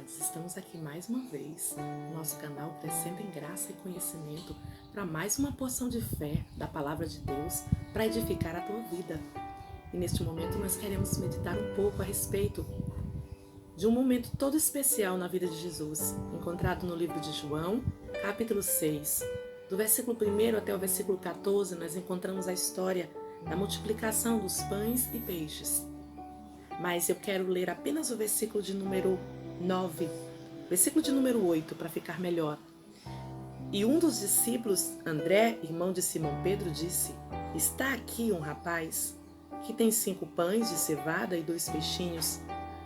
amados, estamos aqui mais uma vez no nosso canal Crescendo em Graça e Conhecimento para mais uma porção de fé da Palavra de Deus para edificar a tua vida. E neste momento nós queremos meditar um pouco a respeito de um momento todo especial na vida de Jesus, encontrado no livro de João, capítulo 6. Do versículo 1 até o versículo 14, nós encontramos a história da multiplicação dos pães e peixes. Mas eu quero ler apenas o versículo de número 9, versículo de número 8, para ficar melhor. E um dos discípulos, André, irmão de Simão Pedro, disse: está aqui um rapaz que tem 5 pães de cevada e 2 peixinhos.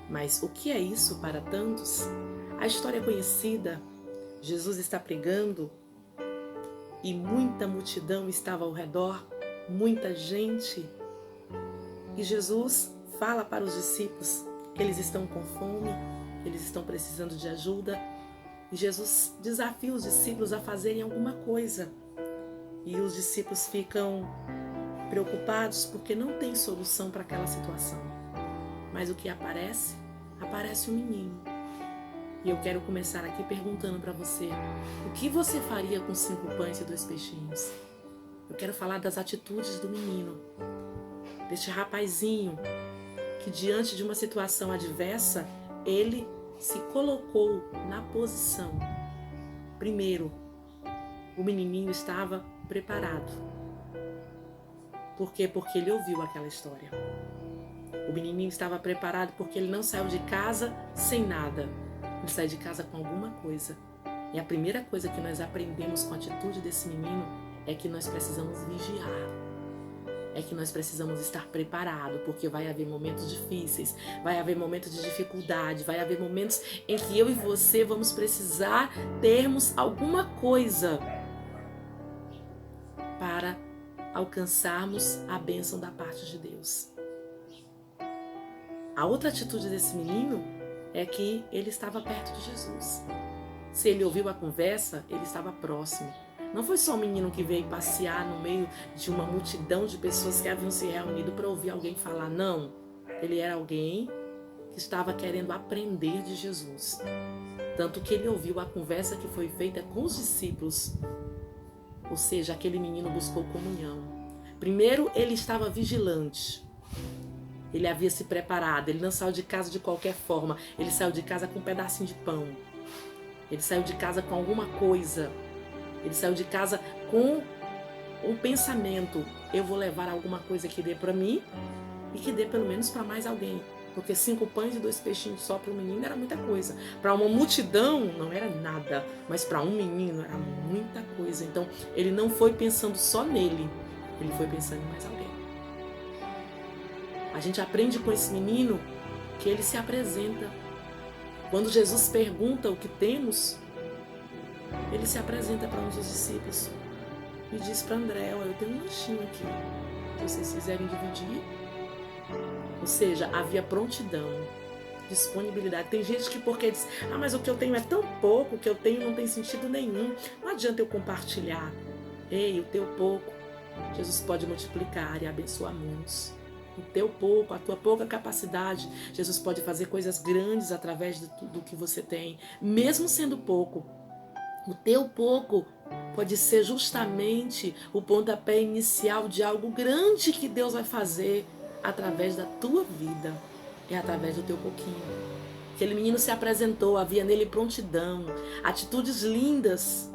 Mas o que é isso para tantos? A história é conhecida. Jesus está pregando e muita multidão estava ao redor, muita gente. E Jesus fala para os discípulos que eles estão com fome, que eles estão precisando de ajuda. E Jesus desafia os discípulos a fazerem alguma coisa. E os discípulos ficam preocupados porque não tem solução para aquela situação. Mas o que aparece? Aparece um menino. E eu quero começar aqui perguntando para você: o que você faria com 5 pães e 2 peixinhos? Eu quero falar das atitudes do menino, deste rapazinho que diante de uma situação adversa, ele se colocou na posição. Primeiro, o menininho estava preparado. Por quê? Porque ele ouviu aquela história. O menininho estava preparado porque ele não saiu de casa sem nada. Ele saiu de casa com alguma coisa. E a primeira coisa que nós aprendemos com a atitude desse menino é que nós precisamos vigiar. É que nós precisamos estar preparados, porque vai haver momentos difíceis, vai haver momentos de dificuldade, vai haver momentos em que eu e você vamos precisar termos alguma coisa para alcançarmos a bênção da parte de Deus. A outra atitude desse menino é que ele estava perto de Jesus. Se ele ouviu a conversa, ele estava próximo. Não foi só um menino que veio passear no meio de uma multidão de pessoas que haviam se reunido para ouvir alguém falar. Não, ele era alguém que estava querendo aprender de Jesus. Tanto que ele ouviu a conversa que foi feita com os discípulos. Ou seja, aquele menino buscou comunhão. Primeiro, ele estava vigilante. Ele havia se preparado, ele não saiu de casa de qualquer forma. Ele saiu de casa com um pedacinho de pão. Ele saiu de casa com alguma coisa. Ele saiu de casa com um pensamento: eu vou levar alguma coisa que dê para mim e que dê pelo menos para mais alguém. Porque 5 pães e 2 peixinhos só para um menino era muita coisa. Para uma multidão não era nada, mas para um menino era muita coisa. Então ele não foi pensando só nele, ele foi pensando em mais alguém. A gente aprende com esse menino que ele se apresenta. Quando Jesus pergunta o que temos, ele se apresenta para um dos discípulos e diz para André: olha, eu tenho um lanchinho aqui, se vocês quiserem dividir. Ou seja, havia prontidão, disponibilidade. Tem gente que porque diz: mas o que eu tenho é tão pouco, o que eu tenho não tem sentido nenhum, não adianta eu compartilhar. Ei, o teu pouco, Jesus pode multiplicar e abençoar muitos. O teu pouco, a tua pouca capacidade, Jesus pode fazer coisas grandes através de tudo que você tem, mesmo sendo pouco. O teu pouco pode ser justamente o pontapé inicial de algo grande que Deus vai fazer através da tua vida. É através do teu pouquinho. Aquele menino se apresentou, havia nele prontidão, atitudes lindas.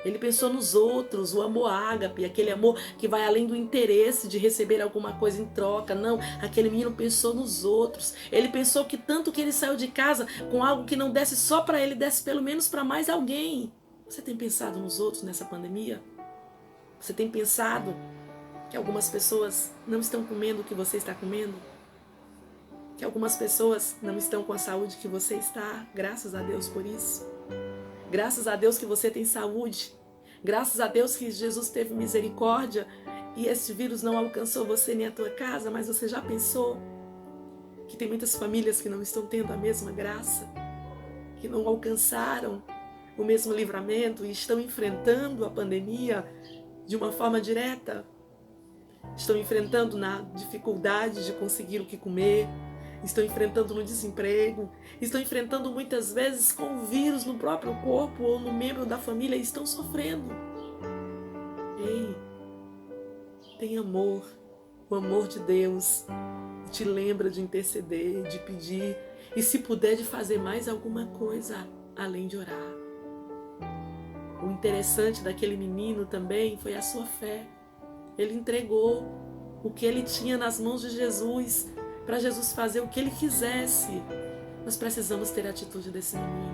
Ele pensou nos outros, o amor ágape, aquele amor que vai além do interesse de receber alguma coisa em troca. Não, aquele menino pensou nos outros. Ele pensou que tanto que ele saiu de casa com algo que não desse só para ele, desse pelo menos para mais alguém. Você tem pensado nos outros nessa pandemia? Você tem pensado que algumas pessoas não estão comendo o que você está comendo? Que algumas pessoas não estão com a saúde que você está? Graças a Deus por isso. Graças a Deus que você tem saúde. Graças a Deus que Jesus teve misericórdia e esse vírus não alcançou você nem a tua casa. Mas você já pensou que tem muitas famílias que não estão tendo a mesma graça? Que não alcançaram o mesmo livramento e estão enfrentando a pandemia de uma forma direta? Estão enfrentando na dificuldade de conseguir o que comer, estão enfrentando no desemprego, estão enfrentando muitas vezes com o vírus no próprio corpo ou no membro da família e estão sofrendo. Ei, tem amor, o amor de Deus te lembra de interceder, de pedir e, se puder, de fazer mais alguma coisa além de orar. O interessante daquele menino também foi a sua fé. Ele entregou o que ele tinha nas mãos de Jesus para Jesus fazer o que ele quisesse. Nós precisamos ter a atitude desse menino,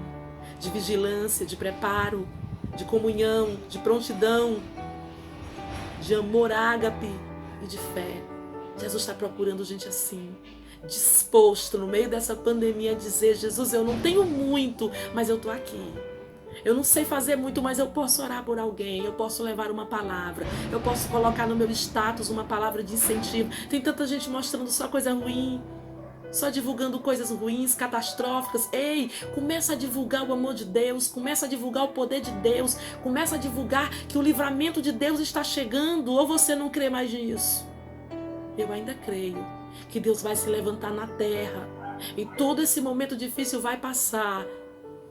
de vigilância, de preparo, de comunhão, de prontidão, de amor ágape e de fé. Jesus está procurando gente assim, disposto no meio dessa pandemia a dizer: Jesus, eu não tenho muito, mas eu estou aqui. Eu não sei fazer muito, mas eu posso orar por alguém, eu posso levar uma palavra, eu posso colocar no meu status uma palavra de incentivo. Tem tanta gente mostrando só coisa ruim, só divulgando coisas ruins, catastróficas. Ei, começa a divulgar o amor de Deus, começa a divulgar o poder de Deus, começa a divulgar que o livramento de Deus está chegando, ou você não crê mais nisso? Eu ainda creio que Deus vai se levantar na terra e todo esse momento difícil vai passar.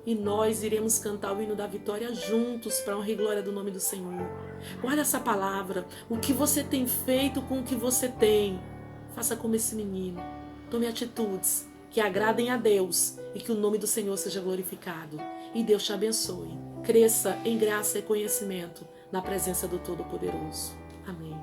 E nós iremos cantar o hino da vitória juntos para a honra e glória do nome do Senhor. Guarda essa palavra. O que você tem feito com o que você tem, faça como esse menino. Tome atitudes que agradem a Deus e que o nome do Senhor seja glorificado. E Deus te abençoe. Cresça em graça e conhecimento na presença do Todo-Poderoso. Amém.